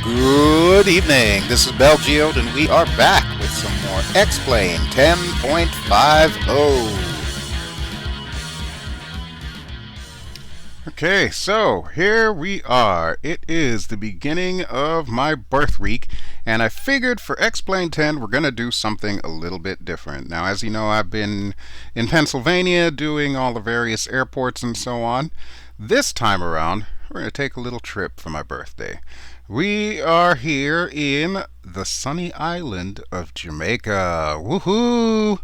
Good evening. This is BelGeode, and we are back with some more Explain 10.50. Okay, so here we are. It is the beginning of my birth week, and I figured for Explain 10 we're going to do something a little bit different. Now, as you know, I've been in Pennsylvania doing all the various airports and so on. This time around, we're going to take a little trip for my birthday. We are here in the sunny island of Jamaica. Woohoo!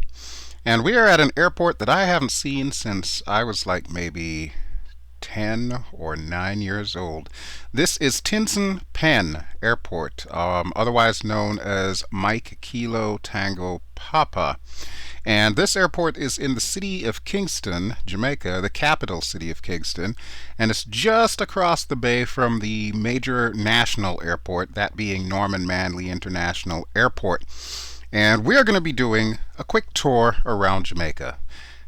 And we are at an airport that I haven't seen since I was like maybe 10 or 9 years old. This is Tinson Pen Airport, otherwise known as Mike Kilo Tango Papa. And this airport is in the city of Kingston, Jamaica, the capital city of Kingston, and it's just across the bay from the major national airport, that being Manley International Airport. And we are going to be doing a quick tour around Jamaica.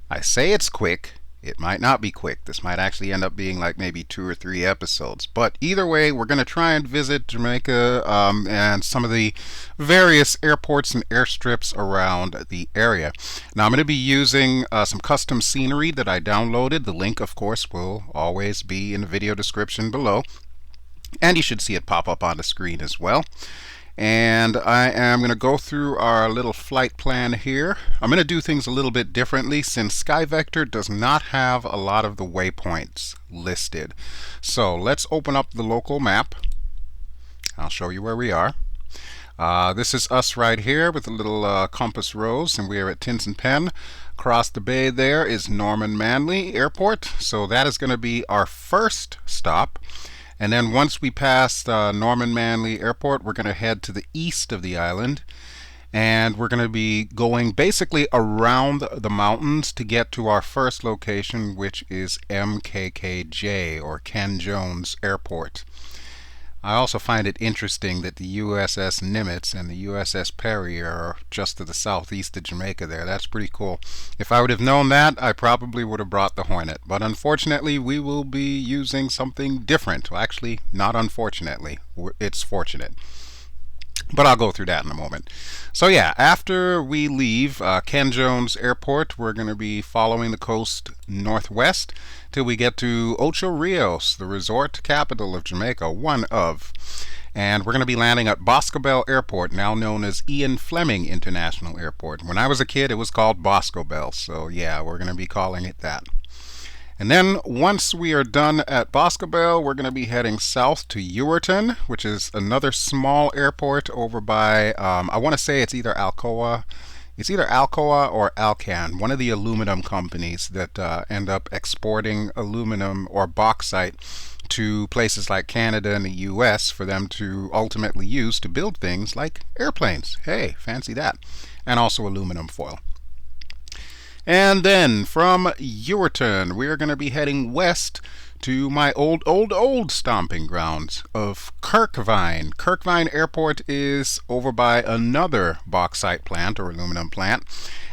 I say it's quick. It might not be quick. This might actually end up being like maybe 2 or 3 episodes. But either way, we're going to try and visit Jamaica and some of the various airports and airstrips around the area. Now, I'm going to be using some custom scenery that I downloaded. The link, of course, will always be in the video description below. And you should see it pop up on the screen as well. And I am going to go through our little flight plan here. I'm going to do things a little bit differently since SkyVector does not have a lot of the waypoints listed. So let's open up the local map. I'll show you where we are. This is us right here with the little compass rose, and we are at Tinson Pen. Across the bay there is Manley Airport. So that is going to be our first stop. And then once we pass Manley Airport, we're going to head to the east of the island. And we're going to be going basically around the mountains to get to our first location, which is MKJP, or Ken Jones Airport. I also find it interesting that the USS Nimitz and the USS PAYWARE are just to the southeast of Jamaica there. That's pretty cool. If I would have known that, I probably would have brought the Hornet. But unfortunately, we will be using something different. Well, actually, not unfortunately. It's fortunate. But I'll go through that in a moment. So yeah, after we leave Ken Jones Airport, we're going to be following the coast northwest till we get to Ocho Rios, the resort capital of Jamaica, one of. And we're going to be landing at Boscobel Airport, now known as Ian Fleming International Airport. When I was a kid, it was called Boscobel, so yeah, we're going to be calling it that. And then once we are done at Boscobel, we're going to be heading south to Ewerton, which is another small airport over by, I want to say it's either Alcoa. It's either Alcoa or Alcan, one of the aluminum companies that end up exporting aluminum or bauxite to places like Canada and the US for them to ultimately use to build things like airplanes. Hey, fancy that. And also aluminum foil. And then from Ewerton, we are going to be heading west to my old stomping grounds of Kirkvine. Kirkvine Airport is over by another bauxite plant or aluminum plant,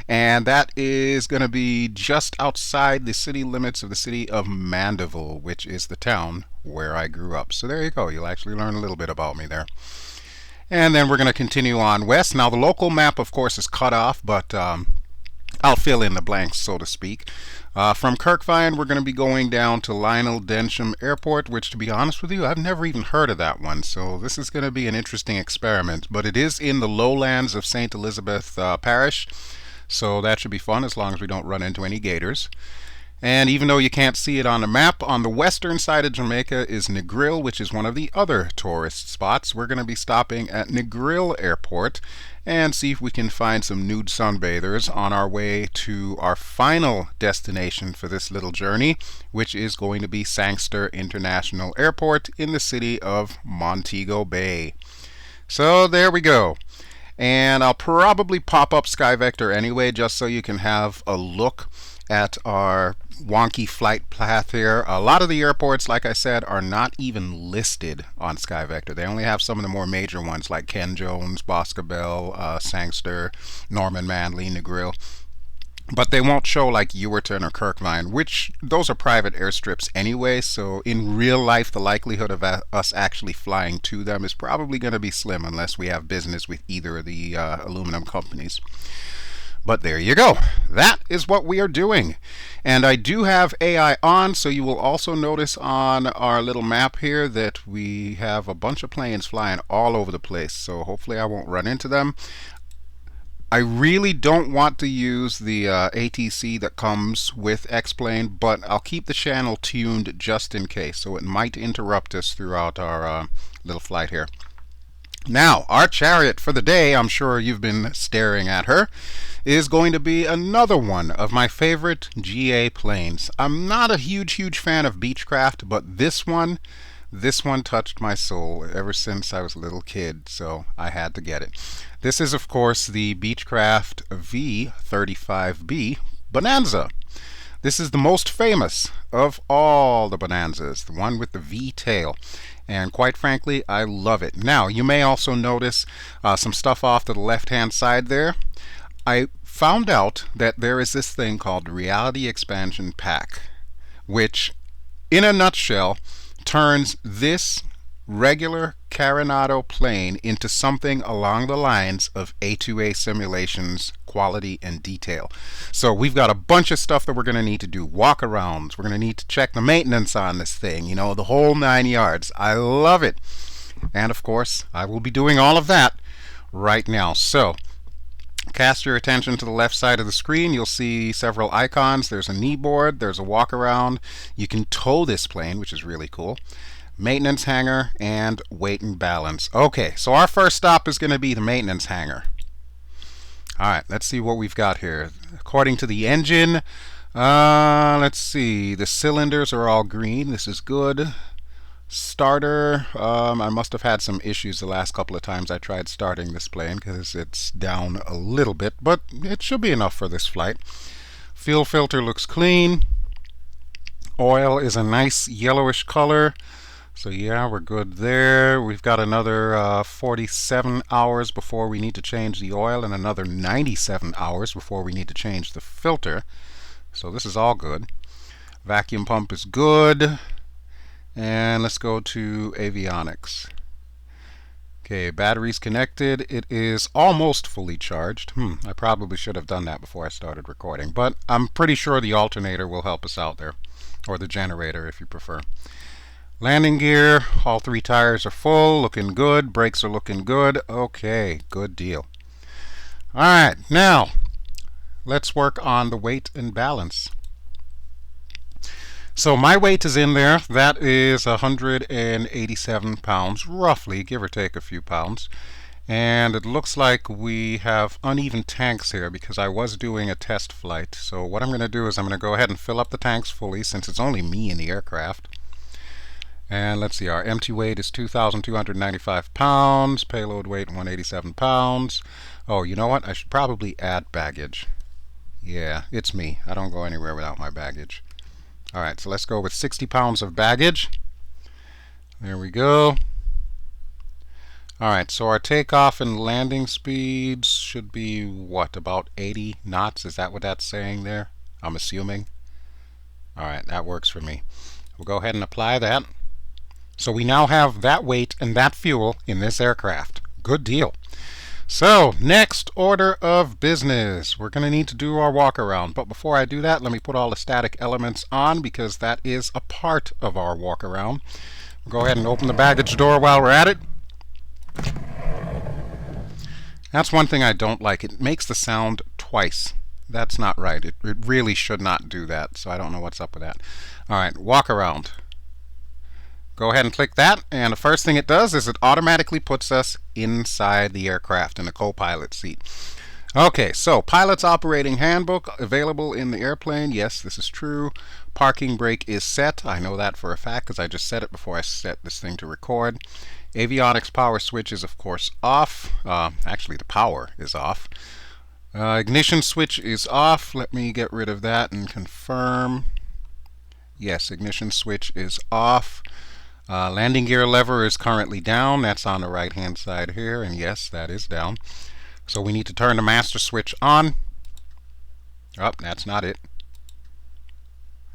and that is going to be just outside the city limits of the city of Mandeville, which is the town where I grew up. So there you go. You'll actually learn a little bit about me there. And then we're going to continue on west. Now the local map, of course, is cut off, but I'll fill in the blanks, so to speak. From Kirkvine, we're going to be going down to Lionel Densham Airport, which, to be honest with you, I've never even heard of that one. So this is going to be an interesting experiment. But it is in the lowlands of St. Elizabeth Parish, so that should be fun as long as we don't run into any gators. And even though you can't see it on the map, on the western side of Jamaica is Negril, which is one of the other tourist spots. We're going to be stopping at Negril Airport and see if we can find some nude sunbathers on our way to our final destination for this little journey, which is going to be Sangster International Airport in the city of Montego Bay. So there we go. And I'll probably pop up SkyVector anyway, just so you can have a look at our wonky flight path here. A lot of the airports, like I said, are not even listed on SkyVector. They only have some of the more major ones like Ken Jones, Boscobel, Sangster, Manley, Negril. but they won't show like Ewerton or Kirkvine, which those are private airstrips anyway, so in real life the likelihood of us actually flying to them is probably going to be slim unless we have business with either of the aluminum companies. But there you go. That is what we are doing. And I do have AI on, so you will also notice on our little map here that we have a bunch of planes flying all over the place. So hopefully I won't run into them. I really don't want to use the ATC that comes with X-Plane, but I'll keep the channel tuned just in case, so it might interrupt us throughout our little flight here. Now, our chariot for the day, I'm sure you've been staring at her, is going to be another one of my favorite GA planes. I'm not a huge fan of Beechcraft, but this one touched my soul ever since I was a little kid, so I had to get it. This is, of course, the Beechcraft V35B Bonanza. This is the most famous of all the Bonanzas, the one with the V tail. And quite frankly, I love it. Now, you may also notice some stuff off to the left-hand side there. I found out that there is this thing called Reality Expansion Pack, which, in a nutshell, turns this regular Carenado plane into something along the lines of A2A simulations, quality, and detail. So we've got a bunch of stuff that we're going to need to do. Walk-arounds. We're going to need to check the maintenance on this thing. You know, the whole 9 yards. I love it. And of course, I will be doing all of that right now. So cast your attention to the left side of the screen. You'll see several icons. There's a knee board. There's a walk-around. You can tow this plane, which is really cool. Maintenance hangar, and weight and balance. Okay, so our first stop is going to be the maintenance hangar. Alright, let's see what we've got here. According to the engine, let's see, the cylinders are all green. This is good. Starter, I must have had some issues the last couple of times I tried starting this plane because it's down a little bit, but it should be enough for this flight. Fuel filter looks clean. Oil is a nice yellowish color. So yeah, we're good there. We've got another 47 hours before we need to change the oil and another 97 hours before we need to change the filter. So this is all good. Vacuum pump is good. And let's go to avionics. Okay, battery's connected. It is almost fully charged. I probably should have done that before I started recording, but I'm pretty sure the alternator will help us out there, or the generator if you prefer. Landing gear, all 3 tires are full, looking good. Brakes are looking good. Okay, good deal. Alright, now let's work on the weight and balance. So my weight is in there. That is 187 pounds, roughly, give or take a few pounds. And it looks like we have uneven tanks here because I was doing a test flight. So what I'm going to do is I'm going to go ahead and fill up the tanks fully since it's only me in the aircraft. And let's see, our empty weight is 2,295 pounds, payload weight 187 pounds. Oh, you know what? I should probably add baggage. Yeah, it's me. I don't go anywhere without my baggage. Alright, so let's go with 60 pounds of baggage. There we go. Alright, so our takeoff and landing speeds should be, what, about 80 knots? Is that what that's saying there? I'm assuming. Alright, that works for me. We'll go ahead and apply that. So we now have that weight and that fuel in this aircraft. Good deal. So, next order of business. We're going to need to do our walk around. But before I do that, let me put all the static elements on because that is a part of our walk around. We'll go ahead and open the baggage door while we're at it. That's one thing I don't like. It makes the sound twice. That's not right. It really should not do that. So I don't know what's up with that. Alright, walk around. Go ahead and click that, and the first thing it does is it automatically puts us inside the aircraft in the co-pilot seat. Okay, so pilot's operating handbook available in the airplane. Yes, this is true. Parking brake is set. I know that for a fact because I just set it before I set this thing to record. Avionics power switch is of course off. Actually, the power is off. Ignition switch is off. Let me get rid of that and confirm. Yes, ignition switch is off. Landing gear lever is currently down. That's on the right hand side here, and yes, that is down. So we need to turn the master switch on. Oh, that's not it.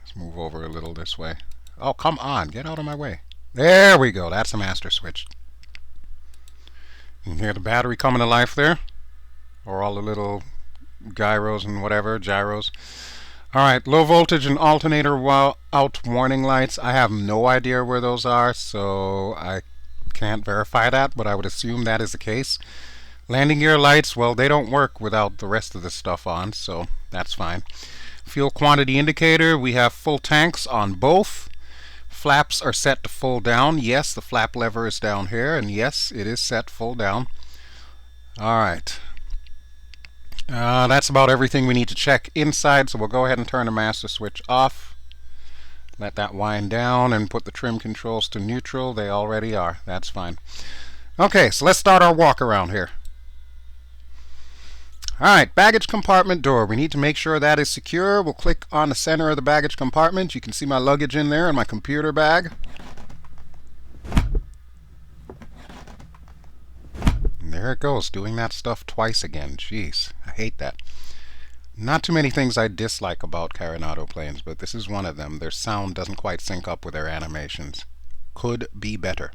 Let's move over a little this way. Oh, come on. Get out of my way. There we go. That's the master switch. You hear the battery coming to life there? Or all the little gyros and whatever, gyros. Alright, low voltage and alternator out warning lights. I have no idea where those are, so I can't verify that, but I would assume that is the case. Landing gear lights, well, they don't work without the rest of the stuff on, so that's fine. Fuel quantity indicator, we have full tanks on both. Flaps are set to full down. Yes, the flap lever is down here, and yes, it is set full down. Alright. That's about everything we need to check inside, so we'll go ahead and turn the master switch off. Let that wind down and put the trim controls to neutral. They already are. That's fine. Okay, so let's start our walk around here. Alright, baggage compartment door. We need to make sure that is secure. We'll click on the center of the baggage compartment. You can see my luggage in there and my computer bag. And there it goes, doing that stuff twice again. Jeez, I hate that. Not too many things I dislike about Carenado planes, but this is one of them. Their sound doesn't quite sync up with their animations. Could be better.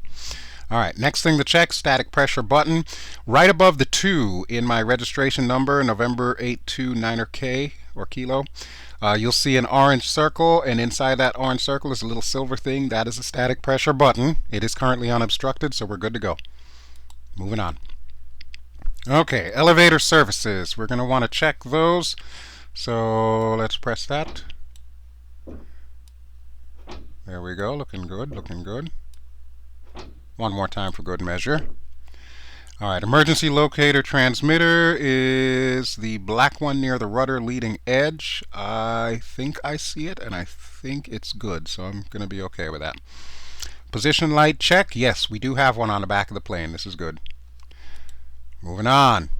Alright, next thing to check, static pressure button. Right above the 2 in my registration number, November 829K, or kilo, you'll see an orange circle, and inside that orange circle is a little silver thing. That is a static pressure button. It is currently unobstructed, so we're good to go. Moving on. Okay, elevator services. We're going to want to check those. So let's press that. There we go. Looking good, looking good. One more time for good measure. Alright, emergency locator transmitter is the black one near the rudder leading edge. I think I see it, and I think it's good, so I'm going to be okay with that. Position light check. Yes, we do have one on the back of the plane. This is good. Moving on.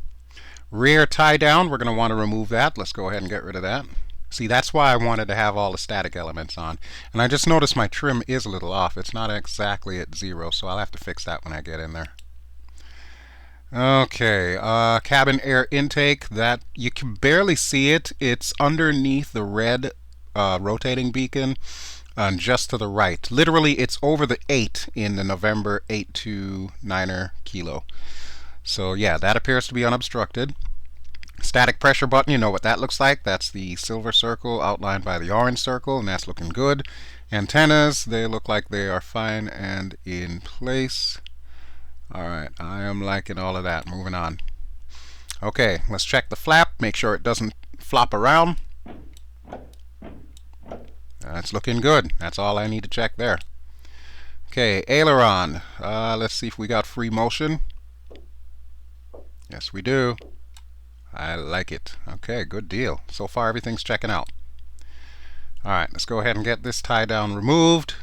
Rear tie down, we're going to want to remove that. Let's go ahead and get rid of that. See, that's why I wanted to have all the static elements on. And I just noticed my trim is a little off. It's not exactly at 0, so I'll have to fix that when I get in there. Okay, cabin air intake. That you can barely see it. It's underneath the red rotating beacon. Just to the right. Literally, it's over the 8 in the November 829er kilo. So yeah, that appears to be unobstructed. Static pressure button, you know what that looks like. That's the silver circle outlined by the orange circle, and that's looking good. Antennas, they look like they are fine and in place. Alright, I am liking all of that. Moving on. Okay, let's check the flap, make sure it doesn't flop around. That's looking good. That's all I need to check there. Okay, aileron. Let's see if we got free motion. Yes, we do. I like it. Okay, good deal. So far, everything's checking out. Alright, let's go ahead and get this tie down removed.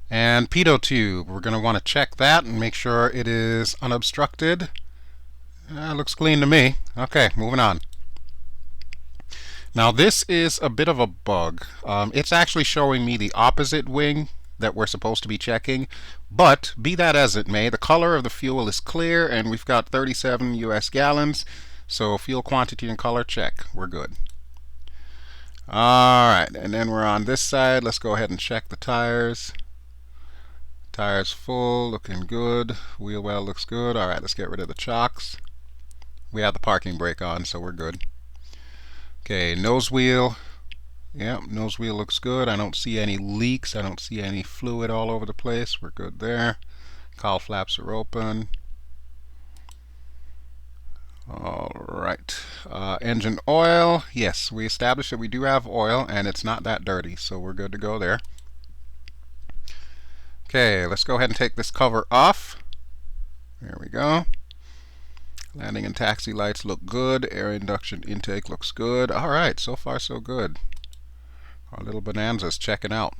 And pitot tube. We're going to want to check that and make sure it is unobstructed. Looks clean to me. Okay, moving on. Now, this is a bit of a bug. It's actually showing me the opposite wing that we're supposed to be checking, but be that as it may, the color of the fuel is clear and we've got 37 US gallons, so fuel quantity and color check. We're good. Alright, and then we're on this side. Let's go ahead and check the tires. Tires full, looking good. Wheel well looks good. Alright, let's get rid of the chocks. We have the parking brake on, so we're good. Okay, nose wheel. Yep, nose wheel looks good. I don't see any leaks. I don't see any fluid all over the place. We're good there. Cowl flaps are open. Alright. Engine oil. Yes, we established that we do have oil, and it's not that dirty, so we're good to go there. Okay, let's go ahead and take this cover off. There we go. Landing and taxi lights look good. Air induction intake looks good. Alright, so far so good. Our little Bonanza's checking out.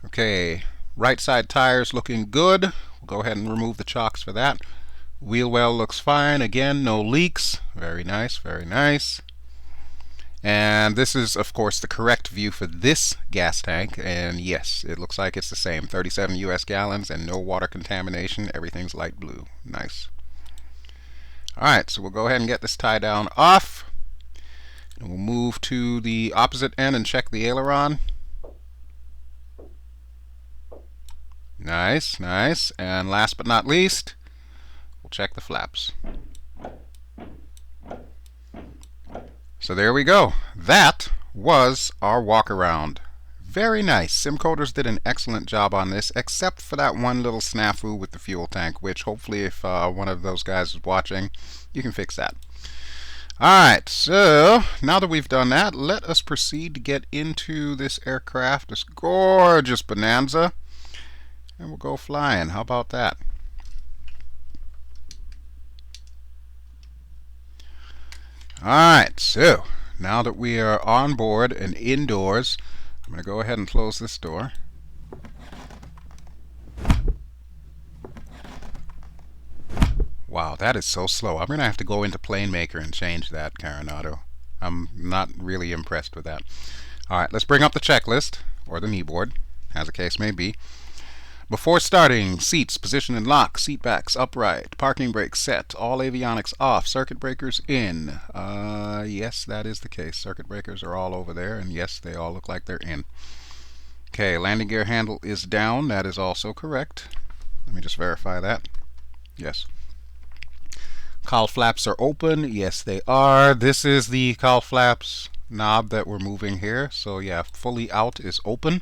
Okay, right side tires looking good. We'll go ahead and remove the chocks for that. Wheel well looks fine. Again, no leaks. Very nice, very nice. And this is, of course, the correct view for this gas tank. And yes, it looks like it's the same. 37 US gallons and no water contamination. Everything's light blue. Nice. Alright, so we'll go ahead and get this tie down off. And we'll move to the opposite end and check the aileron. Nice, nice. And last but not least, we'll check the flaps. So there we go. That was our walk around. Very nice. SimCoders did an excellent job on this, except for that one little snafu with the fuel tank, which hopefully if one of those guys is watching, you can fix that. Alright, so now that we've done that, let us proceed to get into this aircraft, this gorgeous Bonanza, and we'll go flying. How about that? Alright, so now that we are on board and indoors, I'm going to go ahead and close this door. Wow, that is so slow. I'm going to have to go into Plane Maker and change that, Carenado. I'm not really impressed with that. Alright, let's bring up the checklist, or the kneeboard, as the case may be. Before starting, seats, position and lock, seat backs upright, parking brakes set, all avionics off, circuit breakers in. Yes, that is the case. Circuit breakers are all over there, and yes, they all look like they're in. Okay, landing gear handle is down. That is also correct. Let me just verify that. Yes. Cowl flaps are open. Yes, they are. This is the cowl flaps knob that we're moving here. So yeah, fully out is open.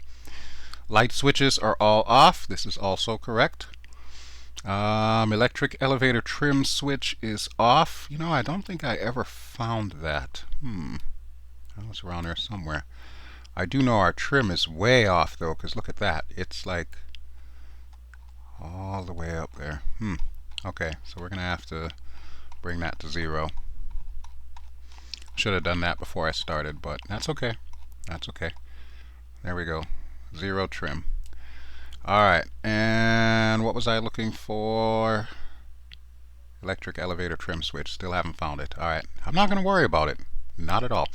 Light switches are all off. This is also correct. Electric elevator trim switch is off. You know, I don't think I ever found that. That was around there somewhere. I do know our trim is way off though, because look at that. It's like all the way up there. Okay, so we're going to have to bring that to 0. Should have done that before I started, but that's okay. That's okay. There we go. 0 trim. Alright, and what was I looking for? Electric elevator trim switch. Still haven't found it. Alright, I'm not going to worry about it. Not at all.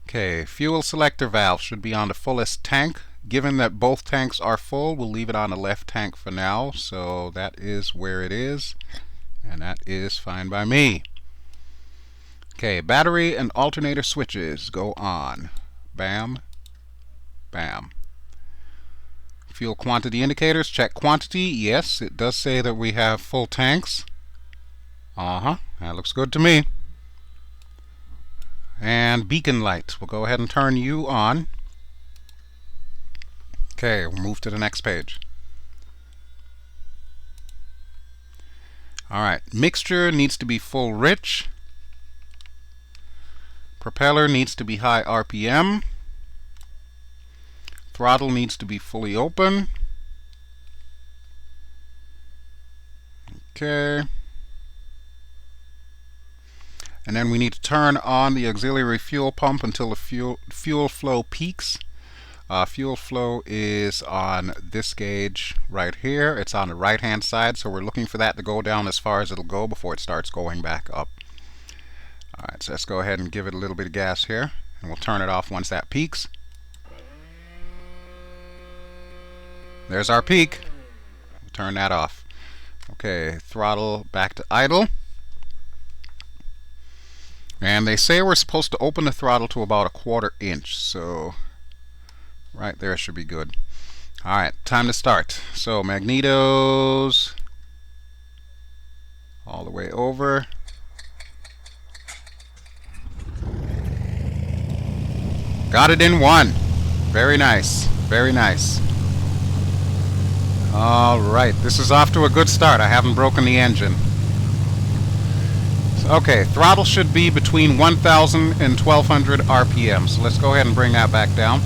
Okay, fuel selector valve should be on the fullest tank. Given that both tanks are full, we'll leave it on the left tank for now. So that is where it is. And that is fine by me. Okay, battery and alternator switches go on. Bam. Bam. Fuel quantity indicators, check quantity. Yes, it does say that we have full tanks. That looks good to me. And beacon light, we'll go ahead and turn you on. Okay, we'll move to the next page. Alright, mixture needs to be full rich. Propeller needs to be high RPM. Throttle needs to be fully open. Okay. And then we need to turn on the auxiliary fuel pump until the fuel flow peaks. Fuel flow is on this gauge right here. It's on the right hand side, so we're looking for that to go down as far as it'll go before it starts going back up. Alright, so let's go ahead and give it a little bit of gas here, and we'll turn it off once that peaks. There's our peak. We'll turn that off. Okay, throttle back to idle. And they say we're supposed to open the throttle to about 1/4 inch, so right there should be good. Alright, time to start. So magnetos all the way over. Got it in 1. Very nice. Very nice. Alright, this is off to a good start. I haven't broken the engine. Okay, throttle should be between 1,000 and 1,200 RPM. So let's go ahead and bring that back down.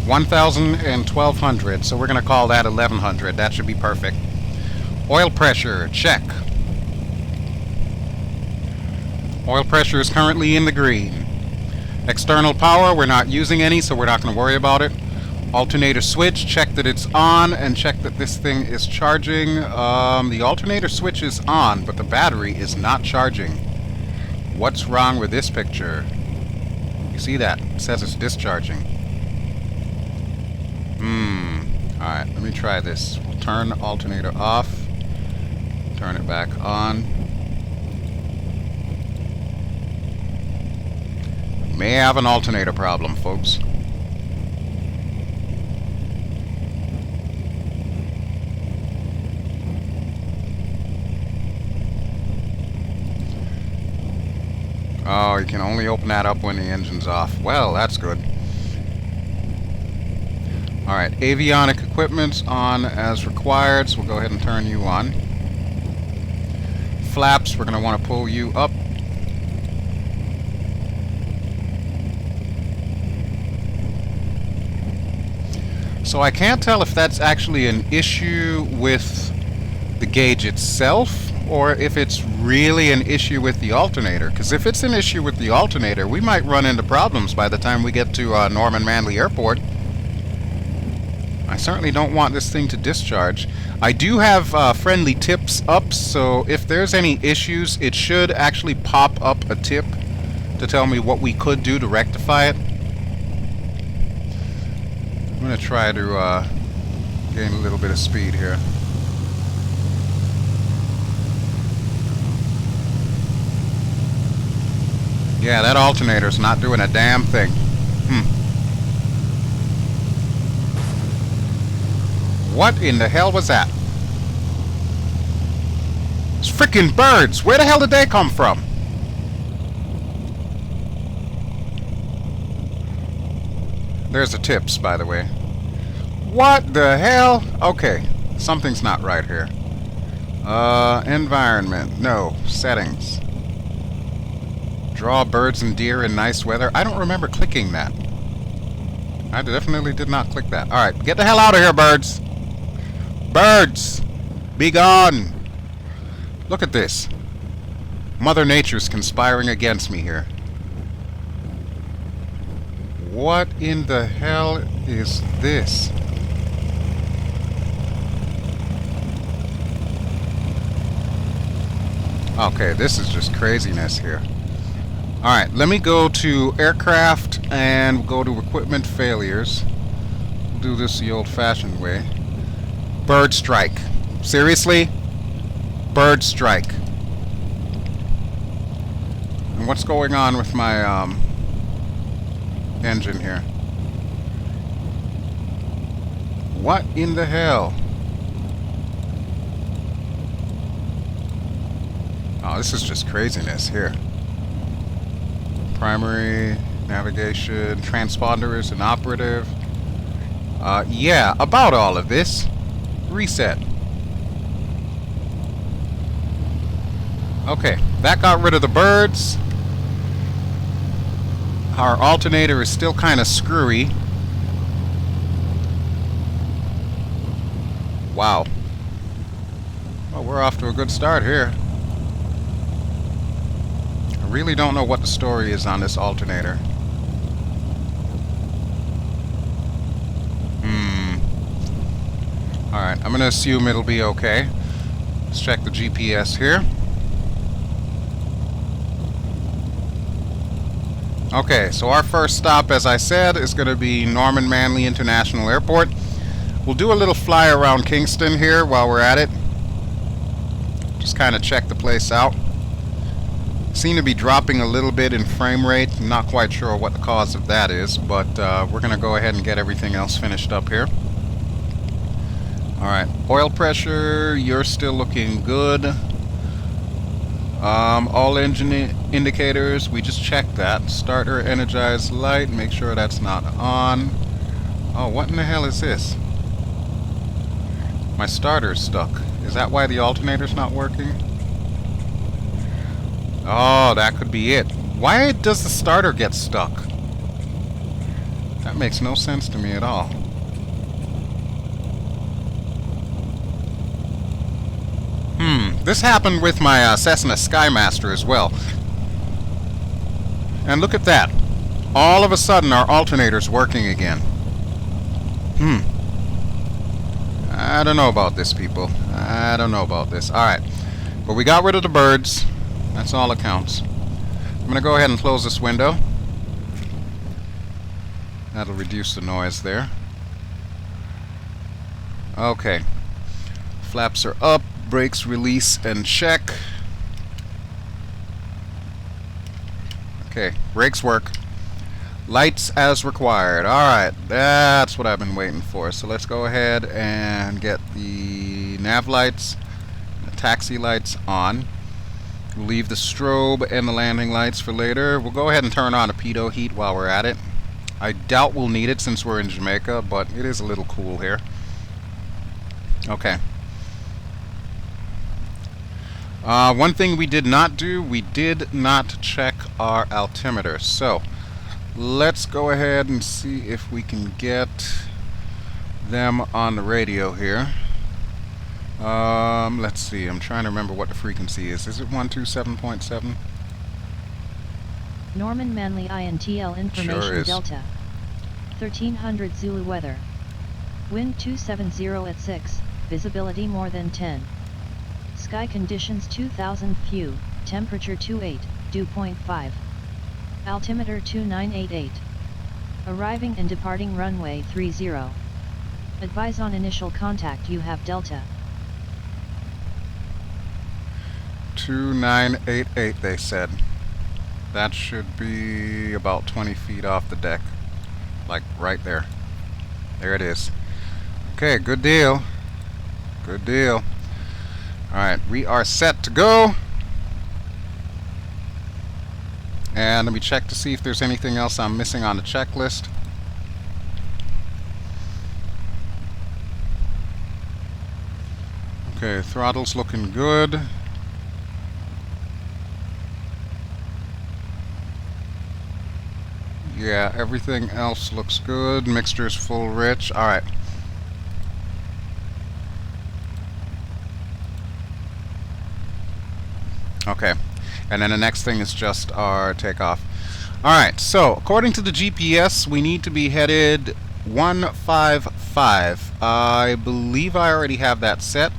$1,000 and 1,200. So we're going to call that 1,100. That should be perfect. Oil pressure, check. Oil pressure is currently in the green. External power, we're not using any, so we're not going to worry about it. Alternator switch, check that it's on, and check that this thing is charging. The alternator switch is on, but the battery is not charging. What's wrong with this picture? You see that? It says it's discharging. Alright, let me try this. We'll turn the alternator off. turn it back on. May have an alternator problem, folks. Oh, you can only open that up when the engine's off. Well, that's good. Alright, avionic equipment's on as required, so we'll go ahead and turn you on. Flaps, we're going to want to pull you up. So I can't tell if that's actually an issue with the gauge itself, or if it's really an issue with the alternator. Because if it's an issue with the alternator, we might run into problems by the time we get to Norman Manley Airport. I certainly don't want this thing to discharge. I do have friendly tips up, so if there's any issues, it should actually pop up a tip to tell me what we could do to rectify it. I'm going to try to gain a little bit of speed here. Yeah, that alternator's not doing a damn thing. What in the hell was that? It's freaking birds! Where the hell did they come from? There's the tips, by the way. What the hell? Okay, something's not right here. Environment. No. Settings. Draw birds and deer in nice weather. I don't remember clicking that. I definitely did not click that. Alright, get the hell out of here, birds! Birds! Be gone! Look at this. Mother Nature's conspiring against me here. What in the hell is this? Okay, this is just craziness here. Alright, let me go to aircraft and go to equipment failures. We'll do this the old-fashioned way. Bird strike. Seriously? Bird strike. And what's going on with my engine here? What in the hell? Oh, this is just craziness here. Primary navigation, transponder is inoperative. Yeah, about all of this. Reset. Okay, that got rid of the birds. Our alternator is still kind of screwy. Wow. Well, we're off to a good start here. I really don't know what the story is on this alternator. Alright, I'm going to assume it'll be okay. Let's check the GPS here. Okay, so our first stop, as I said, is going to be Norman Manley International Airport. We'll do a little fly around Kingston here while we're at it. Just kind of check the place out. Seem to be dropping a little bit in frame rate. I'm not quite sure what the cause of that is, but we're going to go ahead and get everything else finished up here. Alright, oil pressure, you're still looking good. All engine indicators, we just checked that. Starter energized light, make sure that's not on. Oh, what in the hell is this? My starter's stuck. Is that why the alternator's not working? Oh, that could be it. Why does the starter get stuck? That makes no sense to me at all. This happened with my Cessna Skymaster as well. And look at that. All of a sudden our alternator's working again. I don't know about this, people. I don't know about this. Alright. But we got rid of the birds. That's all that counts. I'm going to go ahead and close this window. That'll reduce the noise there. Okay. Flaps are up. brakes release and check. Okay, brakes work. Lights as required. Alright, that's what I've been waiting for. So let's go ahead and get the nav lights, the taxi lights on. We'll leave the strobe and the landing lights for later. We'll go ahead and turn on a pitot heat while we're at it. I doubt we'll need it since we're in Jamaica, but it is a little cool here. Okay. One thing we did not do, we did not check our altimeter. So let's go ahead and see if we can get them on the radio here. Let's see. I'm trying to remember what the frequency is. Is it 127.7? Norman Manley Int'l information Sure is. Delta. 1300 Zulu weather. Wind 270 at 6. Visibility more than 10. Sky conditions 2000 few. Temperature 28. Dew point 5. Altimeter 2988. Arriving and departing runway 30. Advise on initial contact you have Delta. 2988 they said. That should be about 20 feet off the deck. Like right there. There it is. Okay, good deal. Good deal. Alright, we are set to go. And let me check to see if there's anything else I'm missing on the checklist. Okay, throttle's looking good. Yeah, everything else looks good. Mixture's full rich. Alright. Okay. And then the next thing is just our takeoff. Alright, so according to the GPS, we need to be headed 155. I believe I already have that set.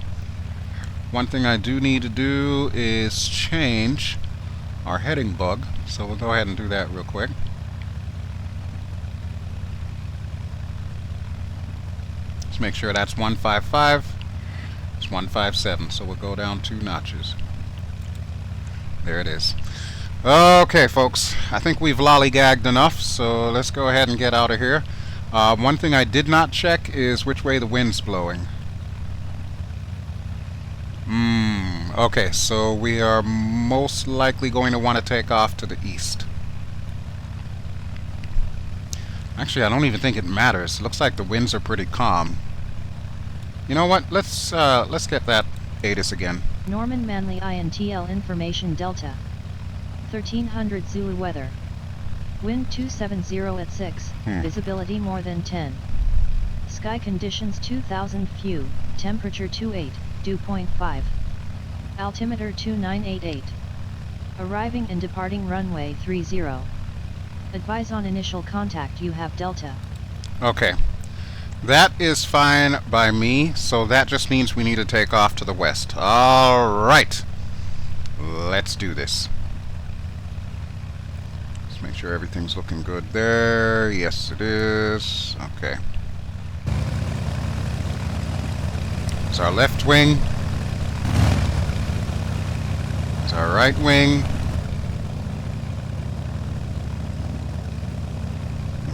One thing I do need to do is change our heading bug. So we'll go ahead and do that real quick. Let's make sure that's 155. It's 157, so we'll go down 2 notches. There it is. Okay, folks, I think we've lollygagged enough, so let's go ahead and get out of here. One thing I did not check is which way the wind's blowing. Okay, so we are most likely going to want to take off to the east. Actually, I don't even think it matters. It looks like the winds are pretty calm. You know what? Let's get that ATIS again. Norman Manley Int'l information Delta. 1300 Zulu weather. Wind 270 at 6. Visibility more than 10. Sky conditions 2000 few. Temperature 28. Dew point 5. Altimeter 2988. Arriving and departing runway 30. Advise on initial contact you have Delta. Okay. That is fine by me, so that just means we need to take off to the west. Alright. Let's do this. Let's make sure everything's looking good there. Yes, it is. Okay. It's our left wing. It's our right wing.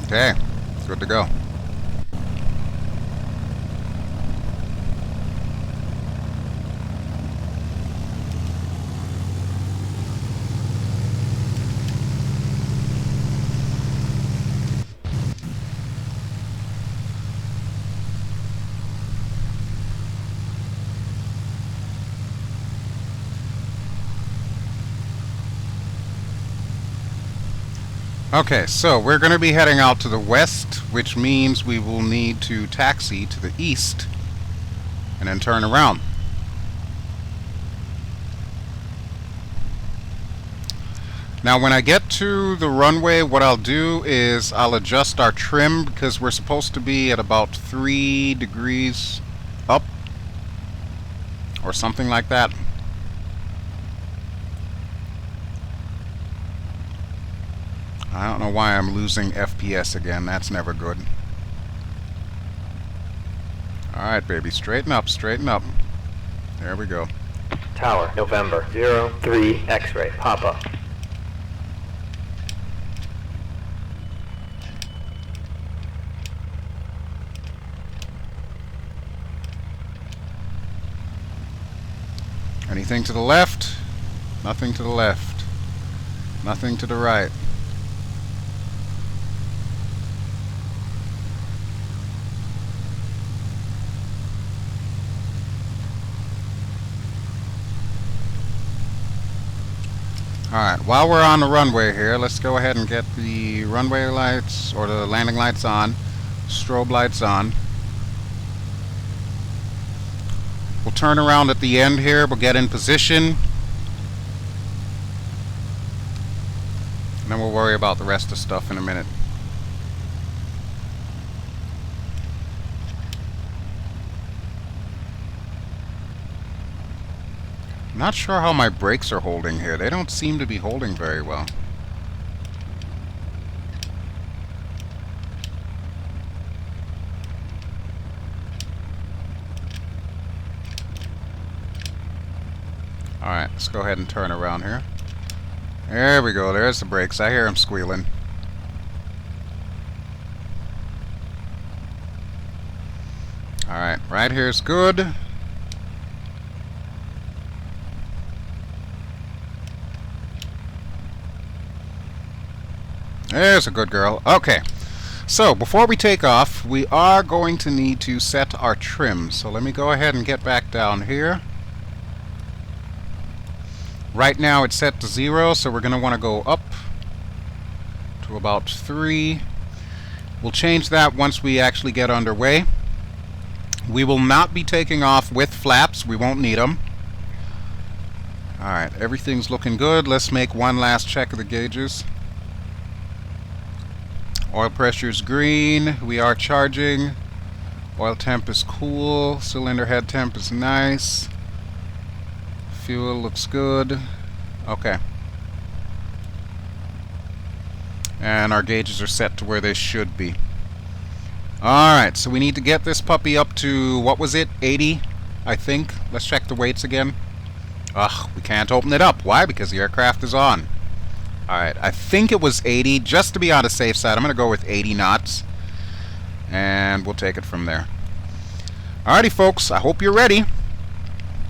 Okay. Good to go. Okay, so we're going to be heading out to the west, which means we will need to taxi to the east and then turn around. Now when I get to the runway, what I'll do is I'll adjust our trim because we're supposed to be at about 3 degrees up or something like that. I don't know why I'm losing FPS again. That's never good. Alright, baby. Straighten up, straighten up. There we go. Tower, November, 03, X-ray, pop-up. Anything to the left? Nothing to the left. Nothing to the right. Alright, while we're on the runway here, let's go ahead and get the runway lights, or the landing lights on, strobe lights on. We'll turn around at the end here, we'll get in position. And then we'll worry about the rest of the stuff in a minute. Not sure how my brakes are holding here. They don't seem to be holding very well. Alright, let's go ahead and turn around here. There we go. There's the brakes. I hear them squealing. Alright, right here's good. There's a good girl. Okay. So, before we take off, we are going to need to set our trim. So let me go ahead and get back down here. Right now it's set to 0, so we're going to want to go up to about 3. We'll change that once we actually get underway. We will not be taking off with flaps. We won't need them. Alright, everything's looking good. Let's make one last check of the gauges. Oil pressure's green. We are charging. Oil temp is cool. Cylinder head temp is nice. Fuel looks good. Okay. And our gauges are set to where they should be. Alright, so we need to get this puppy up to, what was it? 80, I think. Let's check the weights again. Ugh, we can't open it up. Why? Because the aircraft is on. Alright, I think it was 80. Just to be on the safe side, I'm going to go with 80 knots. And we'll take it from there. Alrighty, folks, I hope you're ready.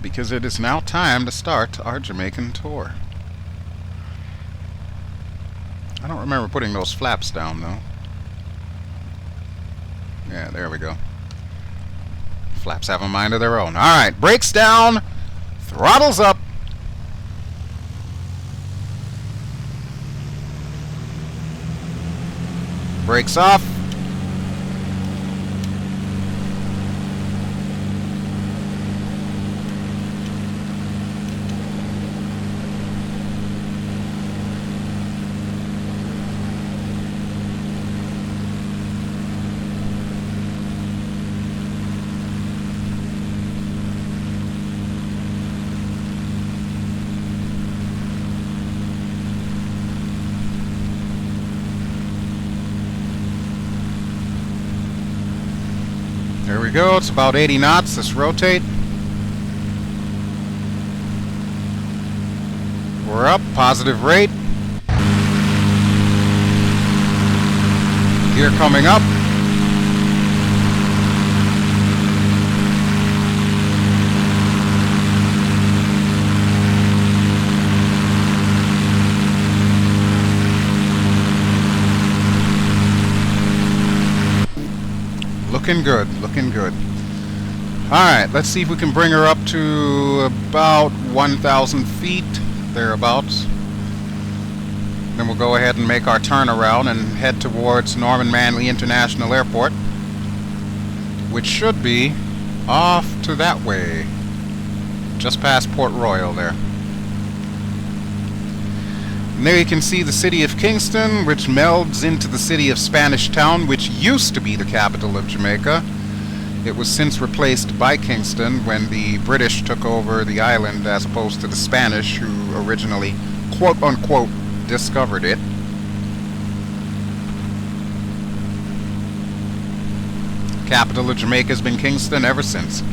Because it is now time to start our Jamaican tour. I don't remember putting those flaps down, though. Yeah, there we go. Flaps have a mind of their own. Alright, brakes down. Throttles up. Brakes off. There we go, it's about 80 knots. Let's rotate. We're up, positive rate. Gear coming up. Looking good, looking good. Alright, let's see if we can bring her up to about 1,000 feet, thereabouts. Then we'll go ahead and make our turnaround and head towards Manley International Airport, which should be off to that way, just past Port Royal there. And there you can see the city of Kingston, which melds into the city of Spanish Town, which used to be the capital of Jamaica. It was since replaced by Kingston when the British took over the island as opposed to the Spanish, who originally, quote-unquote, discovered it. Capital of Jamaica has been Kingston ever since.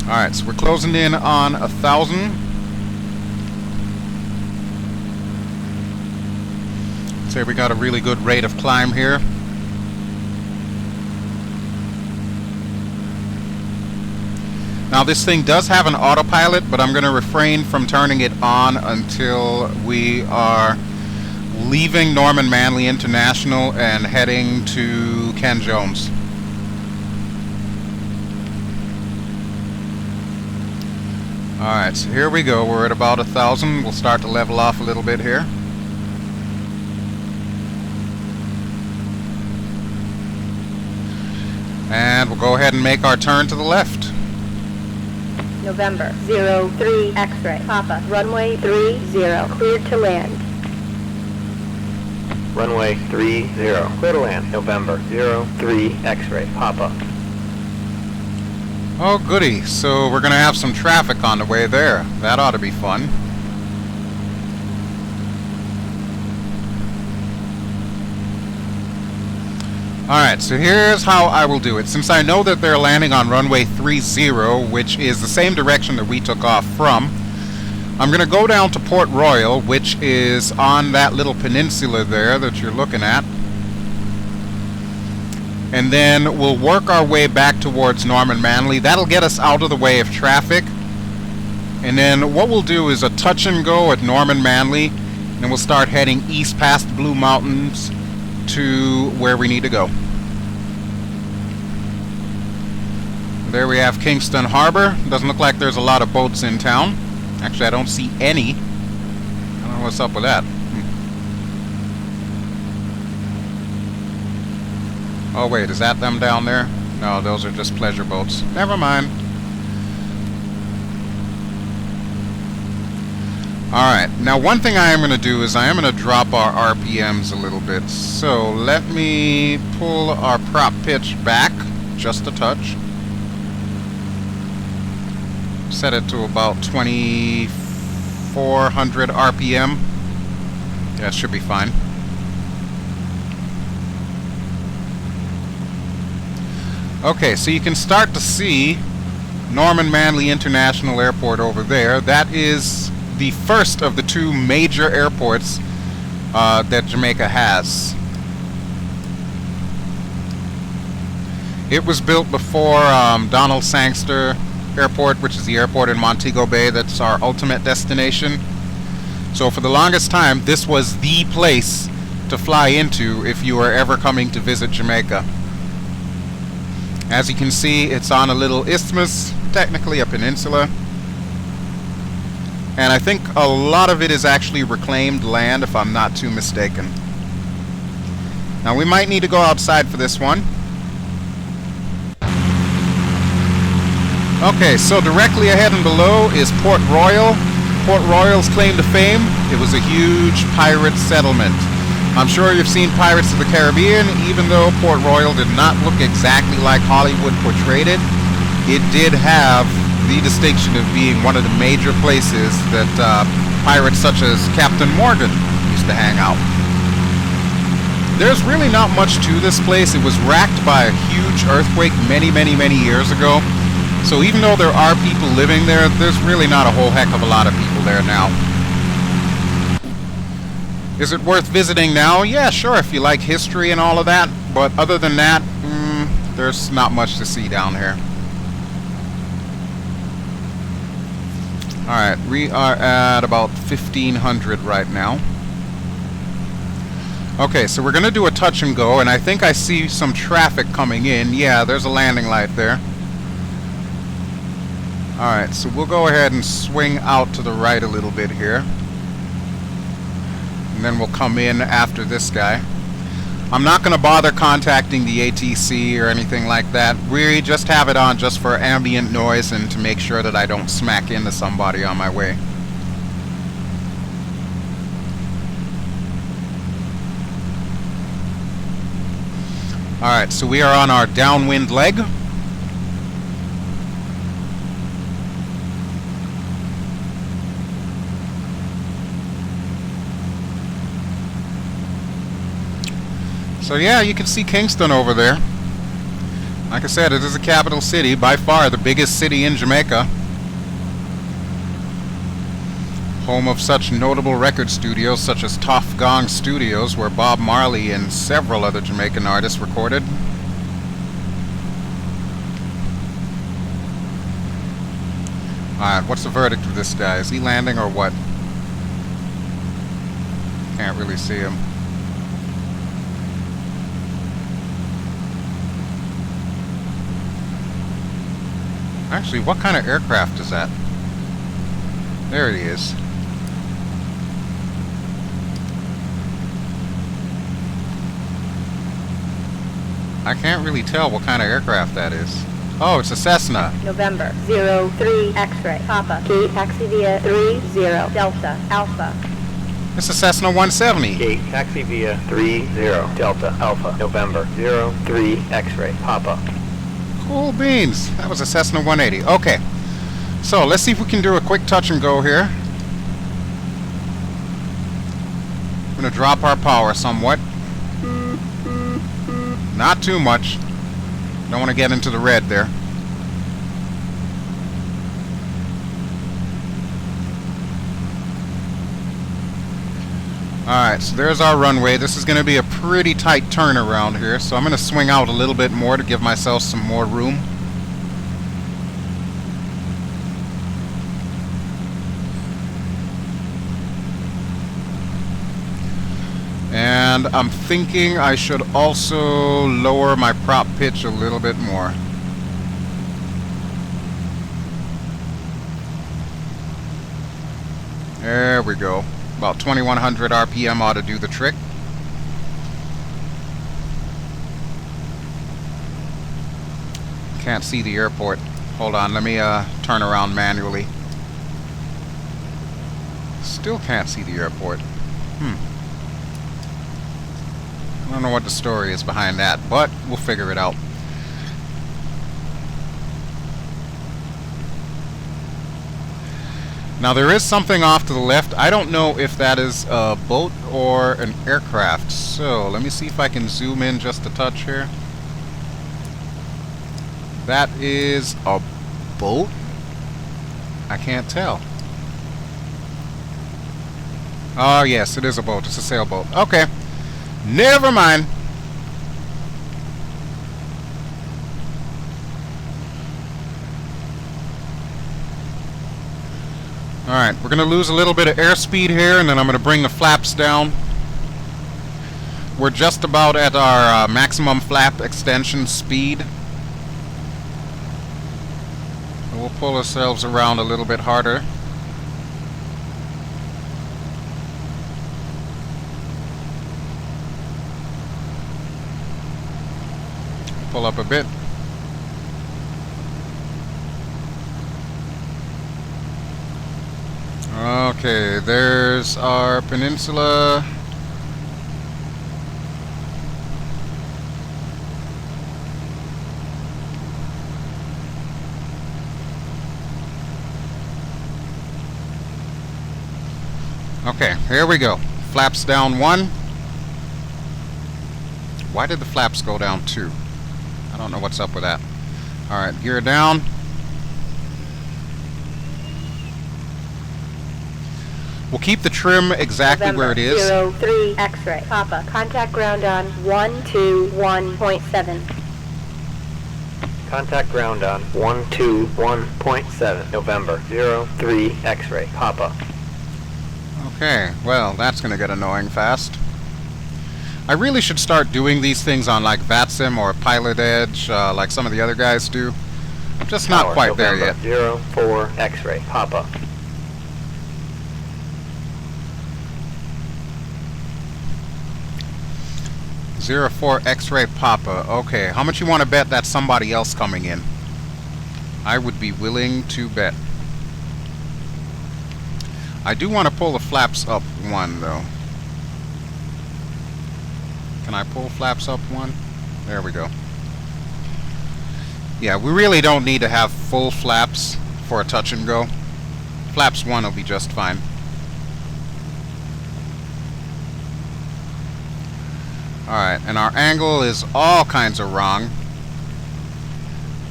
Alright, so we're closing in on 1,000. Say we got a really good rate of climb here. Now this thing does have an autopilot, but I'm going to refrain from turning it on until we are leaving Norman Manley International and heading to Ken Jones. Alright, so here we go. We're at about 1,000. We'll start to level off a little bit here. And we'll go ahead and make our turn to the left. November 03 X-ray Papa, runway 30, cleared to land. Runway 30, clear to land. November 03 X-ray Papa. Oh goody, so we're gonna have some traffic on the way there. That ought to be fun. Alright, so here's how I will do it. Since I know that they're landing on runway 30, which is the same direction that we took off from, I'm going to go down to Port Royal, which is on that little peninsula there that you're looking at. And then we'll work our way back towards Norman Manley. That'll get us out of the way of traffic. And then what we'll do is a touch and go at Norman Manley, and we'll start heading east past the Blue Mountains to where we need to go. There we have Kingston Harbor. Doesn't look like there's a lot of boats in town. Actually, I don't see any. I don't know what's up with that. Oh wait, is that them down there? No, those are just pleasure boats. Never mind. Alright, now one thing I am going to do is I am going to drop our RPMs a little bit. So let me pull our prop pitch back just a touch. Set it to about 2,400 RPM. That should be fine. Okay, so you can start to see Norman Manley International Airport over there. That is the first of the two major airports that Jamaica has. It was built before Donald Sangster Airport, which is the airport in Montego Bay that's our ultimate destination. So for the longest time, this was the place to fly into if you were ever coming to visit Jamaica. As you can see, it's on a little isthmus, technically a peninsula. And I think a lot of it is actually reclaimed land, if I'm not too mistaken. Now we might need to go outside for this one. Okay, so directly ahead and below is Port Royal. Port Royal's claim to fame, it was a huge pirate settlement. I'm sure you've seen Pirates of the Caribbean. Even though Port Royal did not look exactly like Hollywood portrayed it, it did have the distinction of being one of the major places that pirates such as Captain Morgan used to hang out. There's really not much to this place. It was racked by a huge earthquake many years ago. So even though there are people living there, there's really not a whole heck of a lot of people there now. Is it worth visiting now? Yeah, sure, if you like history and all of that. But other than that, there's not much to see down here. Alright, we are at about 1,500 right now. Okay, so we're going to do a touch and go, and I think I see some traffic coming in. Yeah, there's a landing light there. Alright, so we'll go ahead and swing out to the right a little bit here. And then we'll come in after this guy. I'm not going to bother contacting the ATC or anything like that. We just have it on just for ambient noise and to make sure that I don't smack into somebody on my way. Alright, so we are on our downwind leg. So yeah, you can see Kingston over there. Like I said, it is a capital city, by far the biggest city in Jamaica. Home of such notable record studios such as Tough Gong Studios, where Bob Marley and several other Jamaican artists recorded. Alright, what's the verdict of this guy? Is he landing or what? Can't really see him. Actually, what kind of aircraft is that? There he is. I can't really tell what kind of aircraft that is. Oh, it's a Cessna. November 03 X-ray Papa Gate taxi via 30 Delta Alpha. It's a Cessna 170. Gate taxi via 30 Delta Alpha. November 03 X-ray Papa. Cool beans. That was a Cessna 180. Okay. So, let's see if we can do a quick touch and go here. I'm going to drop our power somewhat. Not too much. Don't want to get into the red there. Alright, so there's our runway. This is going to be a pretty tight turnaround here, so I'm going to swing out a little bit more to give myself some more room. And I'm thinking I should also lower my prop pitch a little bit more. There we go. About 2100 RPM ought to do the trick. Can't see the airport. Hold on, let me turn around manually. Still can't see the airport. I don't know what the story is behind that, but we'll figure it out. Now there is something off to the left. I don't know if that is a boat or an aircraft. So let me see if I can zoom in just a touch here. That is a boat? I can't tell. Oh yes, it is a boat. It's a sailboat. Okay. Never mind. Alright, we're going to lose a little bit of airspeed here, and then I'm going to bring the flaps down. We're just about at our maximum flap extension speed. We'll pull ourselves around a little bit harder. Pull up a bit. Okay, there's our peninsula. Okay, here we go. Flaps down 1. Why did the flaps go down 2? I don't know what's up with that. Alright, gear down. We'll keep the trim exactly November where it is. 03 X-ray Papa. Contact ground on 121.7. Contact ground on 121.7. November 03 X-ray Papa. Okay, well, that's going to get annoying fast. I really should start doing these things on like VATSIM or Pilot Edge, like some of the other guys do. I'm just not quite there yet. 04 X-ray Papa. .04 X-ray Papa. Okay, how much you want to bet that's somebody else coming in? I would be willing to bet. I do want to pull the flaps up 1 though. Can I pull flaps up 1? There we go. Yeah, we really don't need to have full flaps for a touch and go. Flaps 1 will be just fine. Alright, and our angle is all kinds of wrong.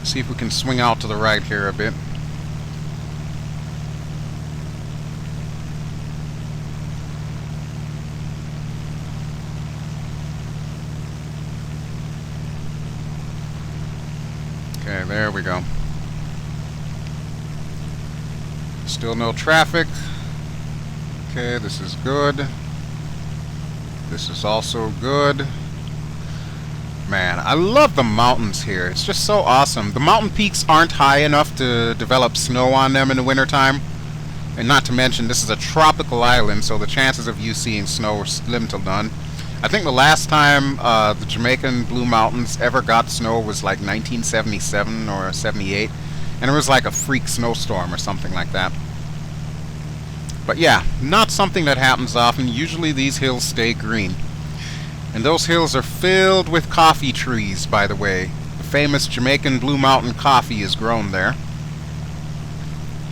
See if we can swing out to the right here a bit. Okay, there we go. Still no traffic. Okay, this is good. This is also good. Man, I love the mountains here. It's just so awesome. The mountain peaks aren't high enough to develop snow on them in the wintertime. And not to mention, this is a tropical island, so the chances of you seeing snow are slim to none. I think the last time the Jamaican Blue Mountains ever got snow was like 1977 or 78. And it was like a freak snowstorm or something like that. But yeah, not something that happens often. Usually these hills stay green. And those hills are filled with coffee trees, by the way. The famous Jamaican Blue Mountain coffee is grown there.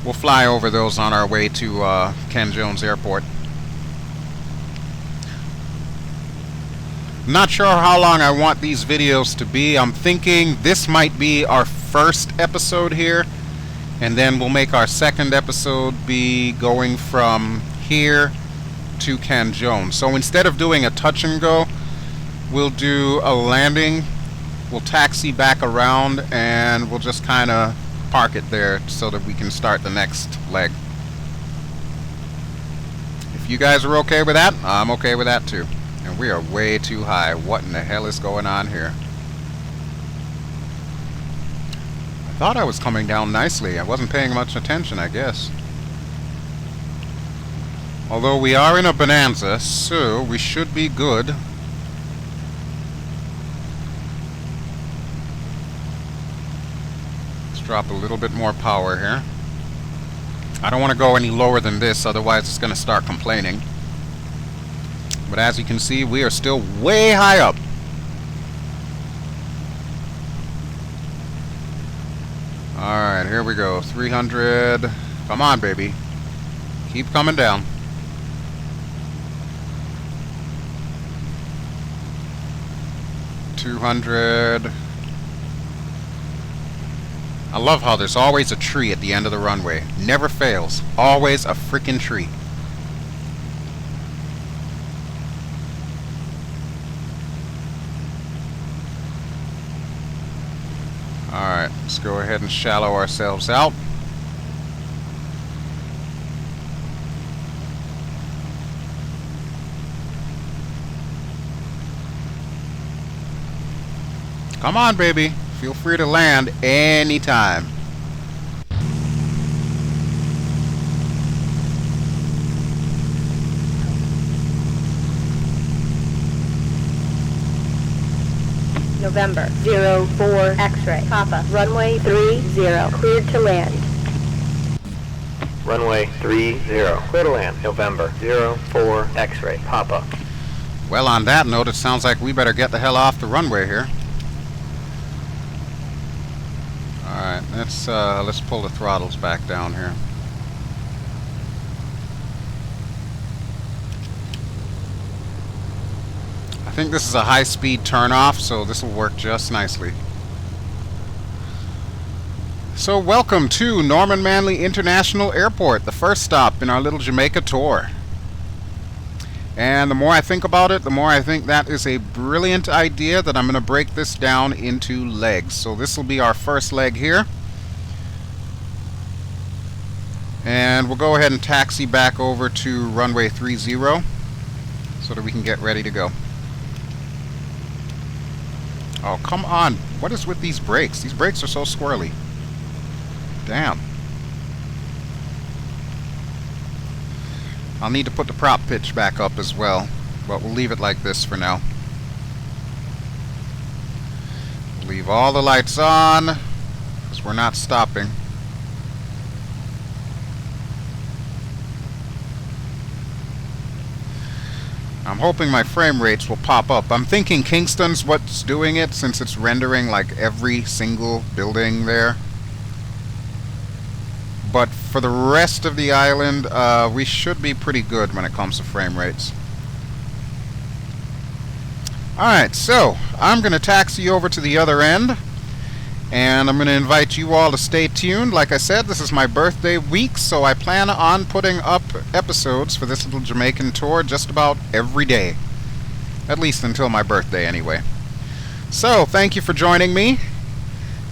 We'll fly over those on our way to Ken Jones Airport. Not sure how long I want these videos to be. I'm thinking this might be our first episode here. And then we'll make our second episode be going from here to Ken Jones. So instead of doing a touch and go, we'll do a landing. We'll taxi back around and we'll just kind of park it there so that we can start the next leg. If you guys are okay with that, I'm okay with that too. And we are way too high. What in the hell is going on here? I thought I was coming down nicely. I wasn't paying much attention, I guess. Although we are in a Bonanza, so we should be good. Let's drop a little bit more power here. I don't want to go any lower than this, otherwise it's going to start complaining. But as you can see, we are still way high up. Alright, here we go. 300. Come on, baby. Keep coming down. 200. I love how there's always a tree at the end of the runway. Never fails. Always a freaking tree. Alright, let's go ahead and shallow ourselves out. Come on, baby. Feel free to land anytime. November 04 X-ray. Papa. Runway 30. Cleared to land. Runway 30. Clear to land. November 04 X-ray. Papa. Well, on that note, it sounds like we better get the hell off the runway here. Alright, let's pull the throttles back down here. I think this is a high-speed turnoff, so this will work just nicely. So welcome to Norman Manley International Airport, the first stop in our little Jamaica tour. And the more I think about it, the more I think that is a brilliant idea that I'm going to break this down into legs. So this will be our first leg here. And we'll go ahead and taxi back over to runway 30 so that we can get ready to go. Oh, come on. What is with these brakes? These brakes are so squirrely. Damn. I'll need to put the prop pitch back up as well, but we'll leave it like this for now. Leave all the lights on, because we're not stopping. I'm hoping my frame rates will pop up. I'm thinking Kingston's what's doing it, since it's rendering like every single building there. But for the rest of the island, we should be pretty good when it comes to frame rates. Alright, so I'm going to taxi over to the other end. And I'm going to invite you all to stay tuned. Like I said, this is my birthday week, so I plan on putting up episodes for this little Jamaican tour just about every day. At least until my birthday, anyway. So, thank you for joining me,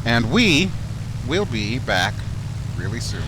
and we will be back really soon.